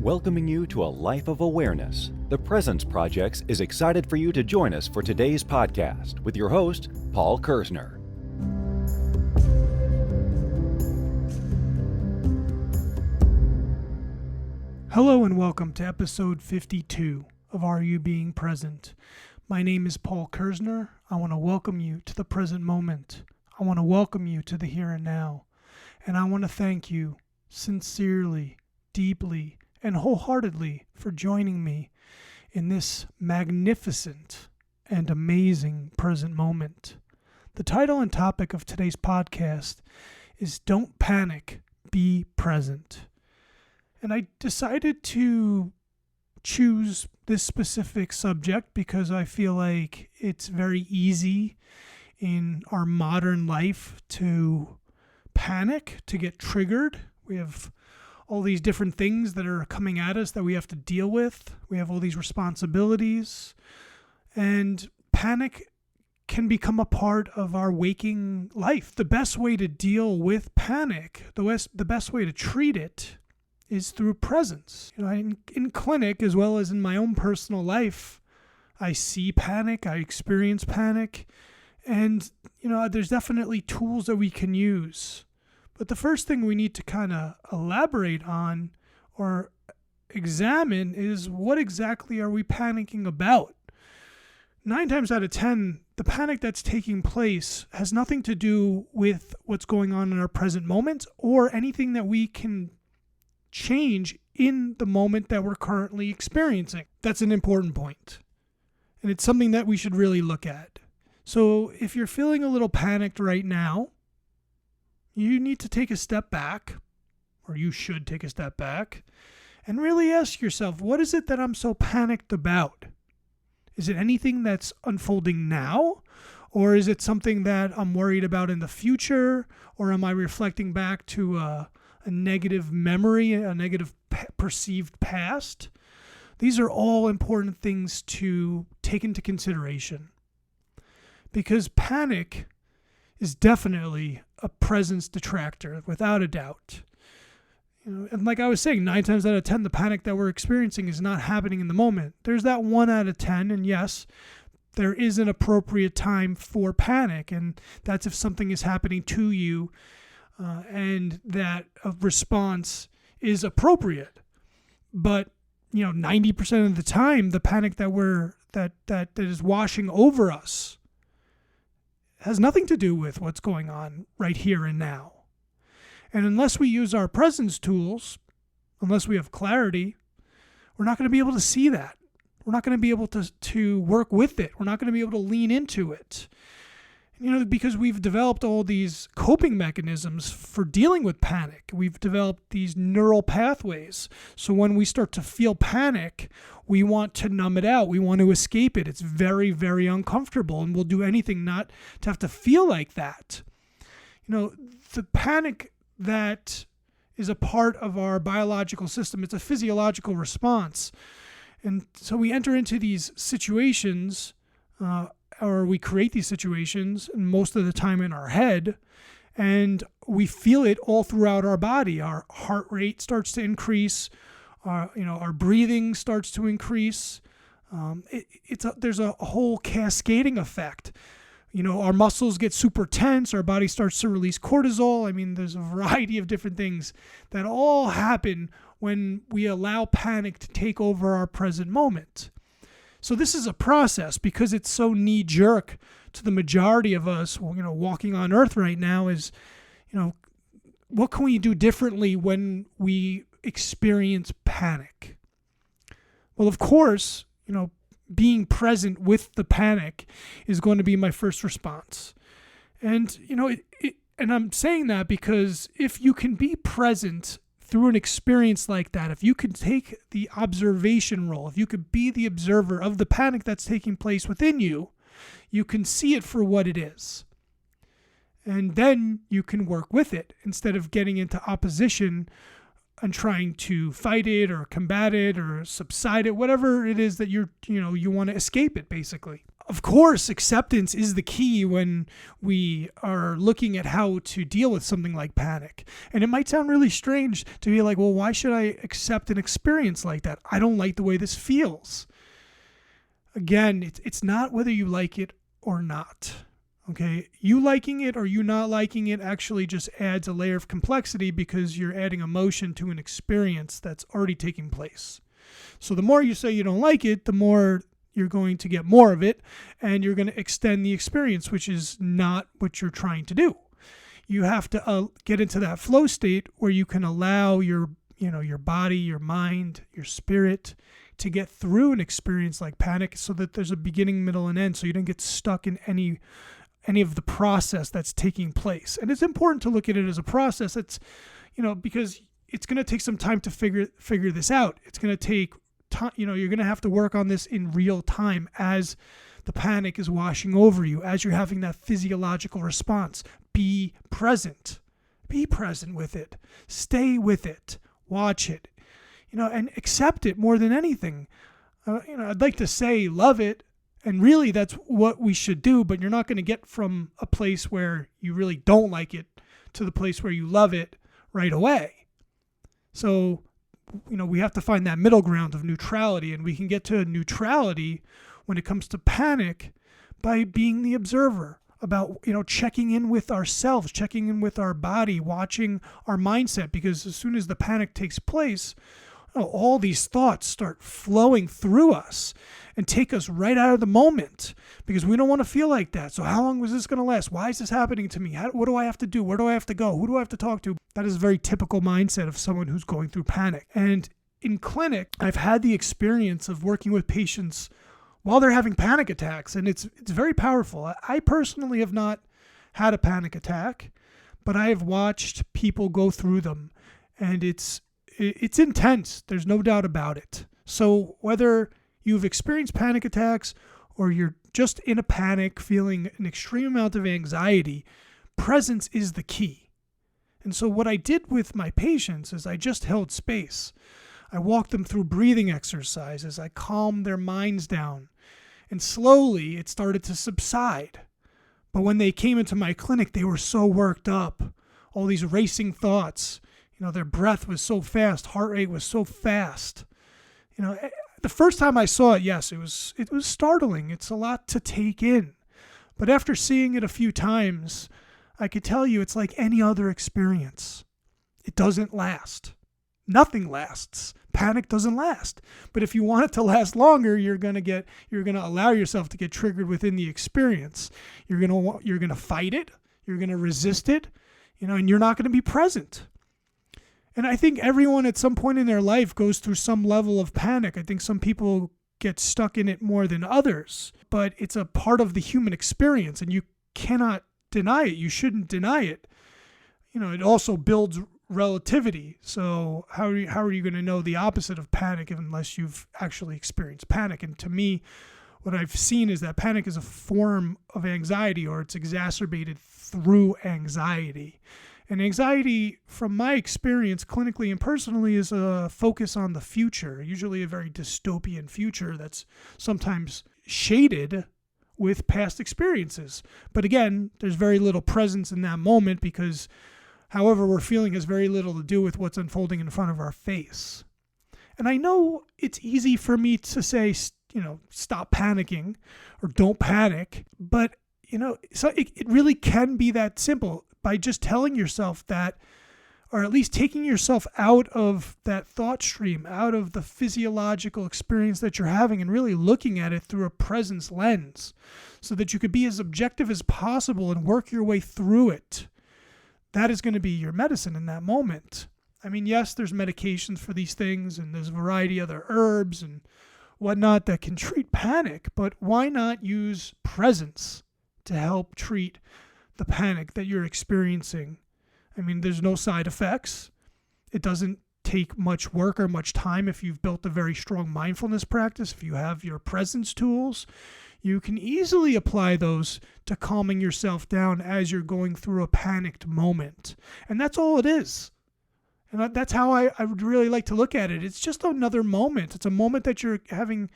Welcoming you to a life of awareness, the Presence Project is excited for you to join us for today's podcast with your host, Paul Kerzner. Hello and welcome to episode 52 of Are You Being Present? My name is Paul Kerzner. I want to welcome you to the present moment. I want to welcome you to the here and now. And I want to thank you sincerely, deeply, and wholeheartedly for joining me in this magnificent and amazing present moment. The title and topic of today's podcast is Don't Panic, Be Present. And I decided to choose this specific subject because I feel like it's very easy in our modern life to panic, to get triggered. We have all these different things that are coming at us that we have to deal with. We have all these responsibilities. And panic can become a part of our waking life. The best way to deal with panic, the best way to treat it, is through presence. In clinic, as well as in my own personal life, I see panic, I experience panic, and there's definitely tools that we can use. But the first thing we need to kind of elaborate on or examine is what exactly are we panicking about? 9 times out of 10, the panic that's taking place has nothing to do with what's going on in our present moment or anything that we can change in the moment that we're currently experiencing. That's an important point. And it's something that we should really look at. So if you're feeling a little panicked right now, you need to take a step back, or you should take a step back, and really ask yourself, what is it that I'm so panicked about? Is it anything that's unfolding now? Or is it something that I'm worried about in the future? Or am I reflecting back to a negative memory, a negative perceived past? These are all important things to take into consideration. Because panic is definitely a presence detractor, without a doubt. And like I was saying, 9 times out of 10, the panic that we're experiencing is not happening in the moment. There's that 1 out of 10, and yes, there is an appropriate time for panic, and that's if something is happening to you, and that response is appropriate. But 90% of the time, the panic that is washing over us has nothing to do with what's going on right here and now. And unless we use our presence tools, unless we have clarity, we're not going to be able to see that. We're not going to be able to work with it. We're not going to be able to lean into it. Because we've developed all these coping mechanisms for dealing with panic. We've developed these neural pathways. So when we start to feel panic, we want to numb it out. We want to escape it. It's very, very uncomfortable, and we'll do anything not to have to feel like that. The panic that is a part of our biological system, it's a physiological response. And so we enter into these situations, or we create these situations, and most of the time in our head, and we feel it all throughout our body. Our heart rate starts to increase. Our breathing starts to increase. There's a whole cascading effect. Our muscles get super tense. Our body starts to release cortisol. There's a variety of different things that all happen when we allow panic to take over our present moment. So this is a process, because it's so knee-jerk to the majority of us, walking on earth right now, is, what can we do differently when we experience panic? Well, of course, being present with the panic is going to be my first response. And, and I'm saying that because if you can be present through an experience like that, if you could take the observation role, if you could be the observer of the panic that's taking place within you, you can see it for what it is. And then you can work with it instead of getting into opposition and trying to fight it or combat it or subside it, whatever it is that you want to escape it, basically. Of course, acceptance is the key when we are looking at how to deal with something like panic. And it might sound really strange to be like, well, why should I accept an experience like that? I don't like the way this feels. Again, it's not whether you like it or not. Okay, you liking it or you not liking it actually just adds a layer of complexity because you're adding emotion to an experience that's already taking place. So the more you say you don't like it, the more you're going to get more of it, and you're going to extend the experience, which is not what you're trying to do. You have to get into that flow state where you can allow your body, your mind, your spirit to get through an experience like panic so that there's a beginning, middle, and end, so you don't get stuck in any of the process that's taking place. And it's important to look at it as a process. It's, because it's going to take some time to figure this out. It's going to take time, you're going to have to work on this in real time as the panic is washing over you, as you're having that physiological response. Be present. Be present with it. Stay with it. Watch it. And accept it more than anything. I'd like to say love it, and really that's what we should do, but you're not going to get from a place where you really don't like it to the place where you love it right away. So, we have to find that middle ground of neutrality, and we can get to neutrality when it comes to panic by being the observer, about, checking in with ourselves, checking in with our body, watching our mindset, because as soon as the panic takes place, all these thoughts start flowing through us and take us right out of the moment, because we don't want to feel like that. So how long was this going to last? Why is this happening to me? What do I have to do? Where do I have to go? Who do I have to talk to? That is a very typical mindset of someone who's going through panic. And in clinic, I've had the experience of working with patients while they're having panic attacks, and it's very powerful. I personally have not had a panic attack, but I have watched people go through them, and it's intense. There's no doubt about it. So whether you've experienced panic attacks or you're just in a panic, feeling an extreme amount of anxiety, presence is the key. And so what I did with my patients is I just held space. I walked them through breathing exercises. I calmed their minds down. And slowly it started to subside. But when they came into my clinic, they were so worked up. All these racing thoughts. Their breath was so fast, heart rate was so fast. The first time I saw it, yes, it was startling. It's a lot to take in. But after seeing it a few times, I could tell you it's like any other experience. It doesn't last. Nothing lasts. Panic doesn't last. But if you want it to last longer, you're going to allow yourself to get triggered within the experience. You're going to fight it. You're going to resist it, and you're not going to be present. And I think everyone at some point in their life goes through some level of panic. I think some people get stuck in it more than others, but it's a part of the human experience, and you cannot deny it. You shouldn't deny it. It also builds relativity. So how are you going to know the opposite of panic unless you've actually experienced panic? And to me, what I've seen is that panic is a form of anxiety, or it's exacerbated through anxiety. And anxiety, from my experience clinically and personally, is a focus on the future, usually a very dystopian future that's sometimes shaded with past experiences. But again, there's very little presence in that moment because however we're feeling has very little to do with what's unfolding in front of our face. And I know it's easy for me to say, stop panicking or don't panic, but, so it really can be that simple. By just telling yourself that, or at least taking yourself out of that thought stream, out of the physiological experience that you're having, and really looking at it through a presence lens so that you could be as objective as possible and work your way through it. That is going to be your medicine in that moment. I mean, yes, there's medications for these things, and there's a variety of other herbs and whatnot that can treat panic, but why not use presence to help treat the panic that you're experiencing? I mean, there's no side effects. It doesn't take much work or much time if you've built a very strong mindfulness practice. If you have your presence tools, you can easily apply those to calming yourself down as you're going through a panicked moment. And that's all it is. And that's how I would really like to look at it. It's just another moment. It's a moment that you're having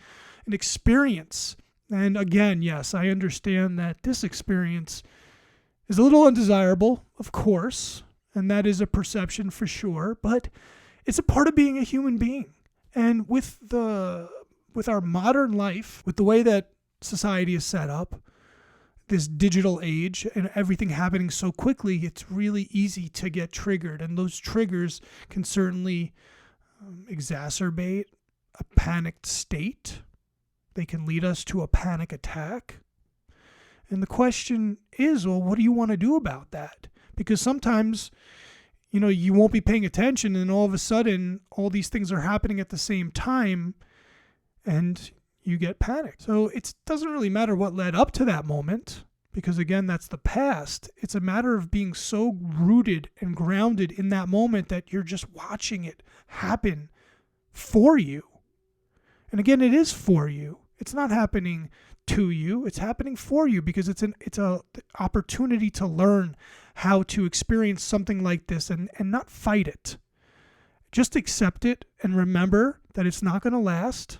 an experience. And again, yes, I understand that this experience is a little undesirable, of course, and that is a perception for sure, but it's a part of being a human being. And with our modern life, with the way that society is set up, this digital age and everything happening so quickly, it's really easy to get triggered. And those triggers can certainly exacerbate a panicked state. They can lead us to a panic attack. And the question is, well, what do you want to do about that? Because sometimes, you won't be paying attention and all of a sudden all these things are happening at the same time and you get panicked. So it doesn't really matter what led up to that moment, because again, that's the past. It's a matter of being so rooted and grounded in that moment that you're just watching it happen for you. And again, it is for you. It's not happening to you. It's happening for you because it's a opportunity to learn how to experience something like this and not fight it. Just accept it and remember that it's not going to last,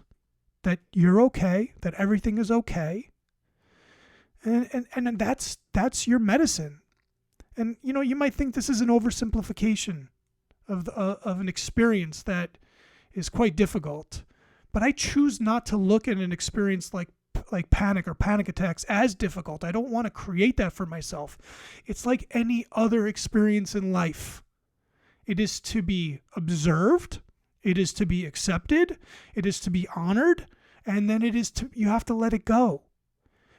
that you're okay, that everything is okay. And that's your medicine. And you might think this is an oversimplification of an experience that is quite difficult. But I choose not to look at an experience like panic or panic attacks as difficult. I don't want to create that for myself. It's like any other experience in life. It is to be observed. It is to be accepted. It is to be honored. And then you have to let it go.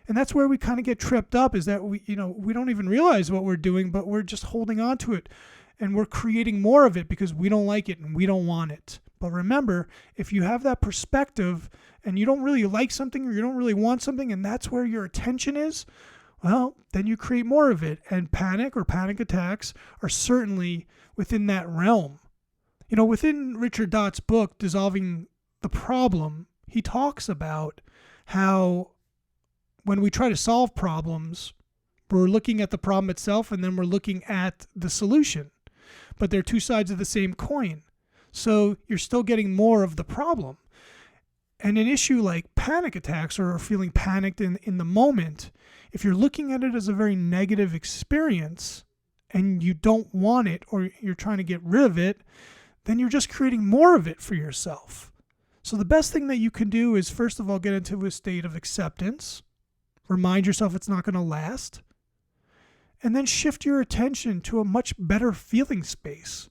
And that's where we kind of get tripped up, is that we don't even realize what we're doing, but we're just holding on to it. And we're creating more of it because we don't like it and we don't want it. But remember, if you have that perspective and you don't really like something or you don't really want something and that's where your attention is, well, then you create more of it. And panic or panic attacks are certainly within that realm. Within Richard Dott's book, Dissolving the Problem, he talks about how when we try to solve problems, we're looking at the problem itself and then we're looking at the solution. But they're two sides of the same coin. So you're still getting more of the problem. And an issue like panic attacks or feeling panicked in the moment, if you're looking at it as a very negative experience and you don't want it or you're trying to get rid of it, then you're just creating more of it for yourself. So the best thing that you can do is, first of all, get into a state of acceptance. Remind yourself it's not going to last. And then shift your attention to a much better feeling space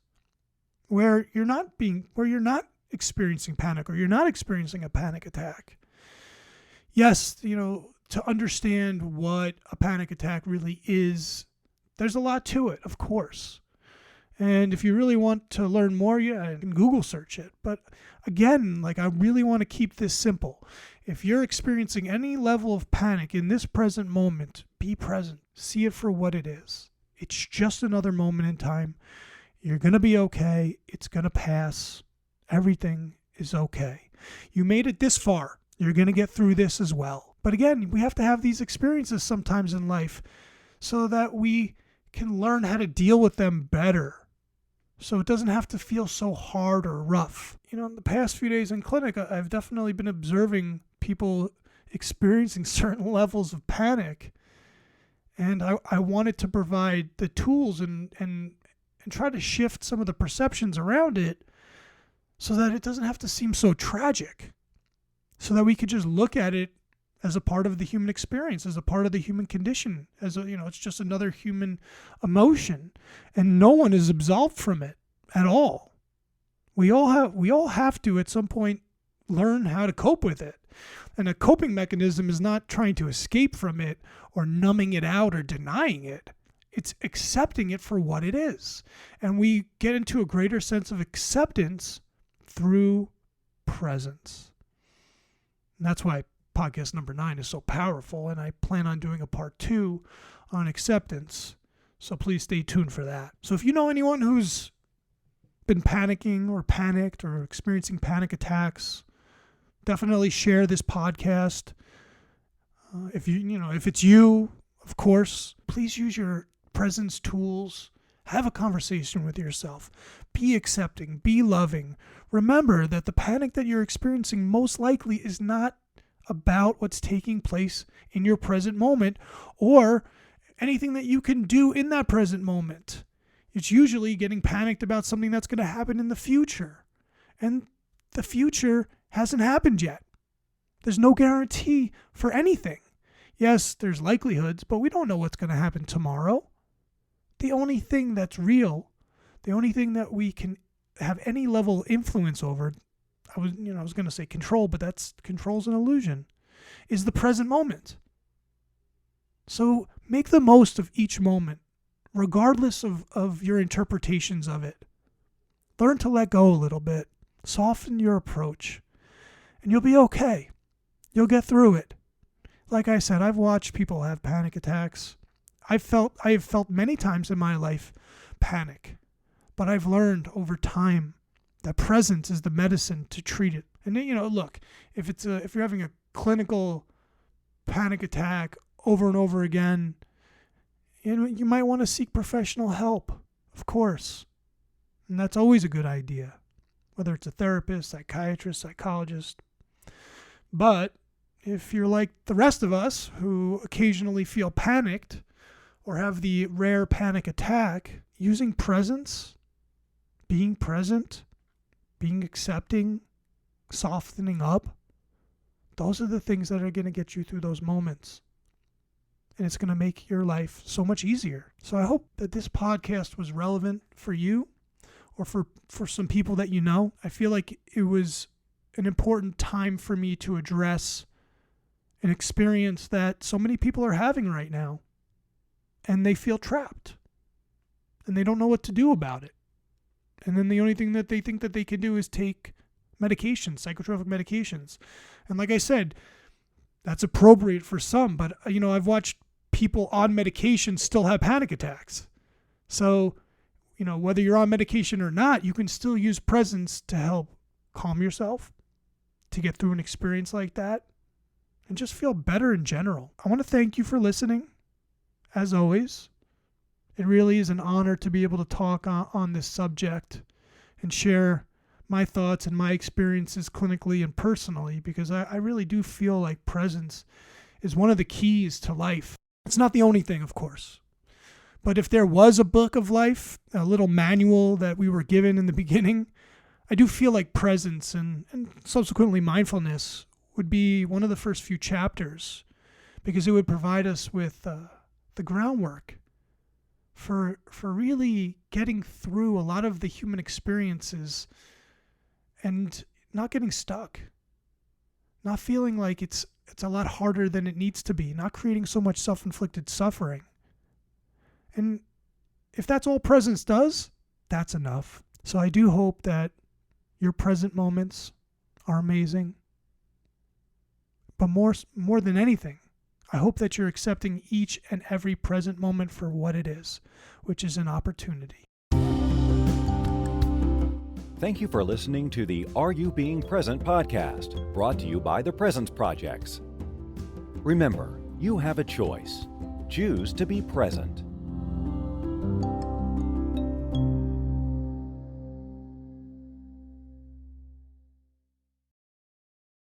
where you're not experiencing panic or you're not experiencing a panic attack. Yes, to understand what a panic attack really is, there's a lot to it, of course. And if you really want to learn more, you can Google search it. But again, I really want to keep this simple. If you're experiencing any level of panic in this present moment, be present. See it for what it is. It's just another moment in time. You're going to be okay. It's going to pass. Everything is okay. You made it this far. You're going to get through this as well. But again, we have to have these experiences sometimes in life so that we can learn how to deal with them better. So it doesn't have to feel so hard or rough. In the past few days in clinic, I've definitely been observing people experiencing certain levels of panic. And I wanted to provide the tools and try to shift some of the perceptions around it so that it doesn't have to seem so tragic. So that we could just look at it as a part of the human experience, as a part of the human condition, it's just another human emotion, and no one is absolved from it at all. We all have to at some point learn how to cope with it. And a coping mechanism is not trying to escape from it or numbing it out or denying it. It's accepting it for what it is. And we get into a greater sense of acceptance through presence. And that's why podcast number 9 is so powerful, and I plan on doing a part 2 on acceptance. So please stay tuned for that. So if you know anyone who's been panicking or panicked or experiencing panic attacks, definitely share this podcast. If it's you, of course, please use your presence tools. Have a conversation with yourself. Be accepting. Be loving. Remember that the panic that you're experiencing most likely is not about what's taking place in your present moment or anything that you can do in that present moment. It's usually getting panicked about something that's going to happen in the future. And the future hasn't happened yet. There's no guarantee for anything. Yes, there's likelihoods, but we don't know what's going to happen tomorrow. The only thing that's real, the only thing that we can have any level of influence over, I was going to say control, but control's an illusion, is the present moment. So make the most of each moment, regardless of your interpretations of it. Learn to let go a little bit. Soften your approach, and you'll be okay. You'll get through it. Like I said, I've watched people have panic attacks. I have felt many times in my life panic, but I've learned over time that presence is the medicine to treat it. And look, if you're having a clinical panic attack over and over again, you might want to seek professional help, of course. And that's always a good idea, whether it's a therapist, psychiatrist, psychologist. But if you're like the rest of us who occasionally feel panicked or have the rare panic attack, using presence, being present, being accepting, softening up, those are the things that are going to get you through those moments. And it's going to make your life so much easier. So I hope that this podcast was relevant for you or for some people that you know. I feel like it was an important time for me to address an experience that so many people are having right now. And they feel trapped. And they don't know what to do about it. And then the only thing that they think that they can do is take medications, psychotropic medications. And like I said, that's appropriate for some. But, I've watched people on medication still have panic attacks. So, whether you're on medication or not, you can still use presence to help calm yourself, to get through an experience like that, and just feel better in general. I want to thank you for listening. As always, it really is an honor to be able to talk on this subject and share my thoughts and my experiences clinically and personally, because I really do feel like presence is one of the keys to life. It's not the only thing, of course. But if there was a book of life, a little manual that we were given in the beginning, I do feel like presence and subsequently mindfulness would be one of the first few chapters, because it would provide us with the groundwork for really getting through a lot of the human experiences and not getting stuck, not feeling like it's a lot harder than it needs to be, not creating so much self-inflicted suffering. And if that's all presence does, that's enough. So I do hope that your present moments are amazing. But more than anything, I hope that you're accepting each and every present moment for what it is, which is an opportunity. Thank you for listening to the Are You Being Present podcast, brought to you by the Presence Projects. Remember, you have a choice. Choose to be present.